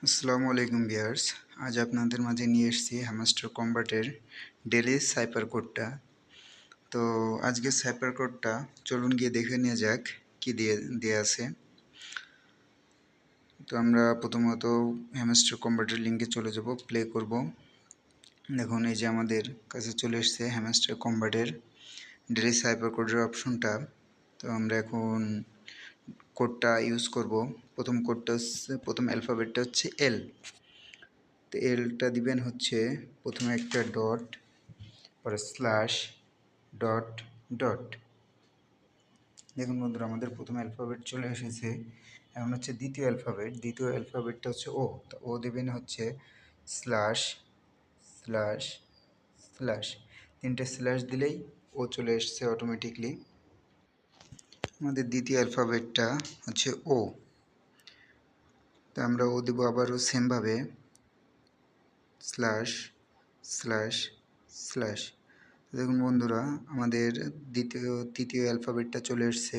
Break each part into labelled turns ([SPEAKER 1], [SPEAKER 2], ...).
[SPEAKER 1] আসসালামু আলাইকুম ভিউয়ার্স। আজ আপনাদের মাঝে নিয়ে এসেছি হ্যামস্টার কম্বাটের ডেলি সাইপার কোডটা। তো আজকের সাইপার কোডটা চলুন গিয়ে দেখে নিয়ে যাক কি দিয়ে আছে। তো আমরা প্রথমত হ্যামস্টার কম্বাটের লিঙ্কে চলে যাব, প্লে করব। দেখুন এই যে আমাদের কাছে চলে এসেছে হ্যামস্টার কম্বাটের ডেলি সাইপার কোডের অপশনটা। তো আমরা এখন কোডটা ইউজ করব। প্রথম অ্যালফাবেটটা হচ্ছে এল। তো এলটা দিবেন হচ্ছে প্রথমে একটা ডট, পরে স্ল্যাশ, ডট, ডট। দেখুন বন্ধুরা, আমাদের প্রথম অ্যালফাবেট চলে এসেছে। এখন হচ্ছে দ্বিতীয় অ্যালফাবেটটা হচ্ছে ও। তো ও দেবেন হচ্ছে স্ল্যাশ, স্ল্যাশ, স্ল্যাশ। তিনটে স্ল্যাশ দিলেই ও চলে এসছে অটোমেটিকলি। আমাদের দ্বিতীয় অ্যালফাবেটটা হচ্ছে ও। তো আমরা ও দেবো আবারও সেমভাবে স্ল্যাশ, স্ল্যাশ, স্ল্যাশ। দেখুন বন্ধুরা, আমাদের তৃতীয় অ্যালফাবেটটা চলে এসছে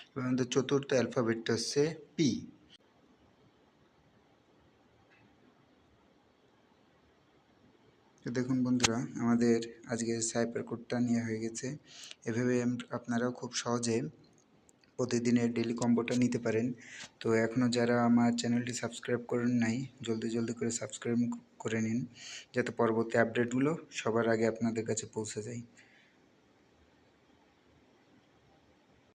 [SPEAKER 1] এবং আমাদের চতুর্থ অ্যালফাবেটটা হচ্ছে পি। তো দেখুন বন্ধুরা, আমাদের আজকে সাইপার কোডটা নিয়ে হয়ে গেছে। এভাবে আপনারাও খুব সহজে প্রতিদিনের ডেলি কম্বোটা নিতে পারেন। তো এখনও যারা আমার চ্যানেলটি সাবস্ক্রাইব করেন নাই, জলদি জলদি করে সাবস্ক্রাইব করে নিন, যাতে পরবর্তী আপডেটগুলো সবার আগে আপনাদের কাছে পৌঁছে যায়।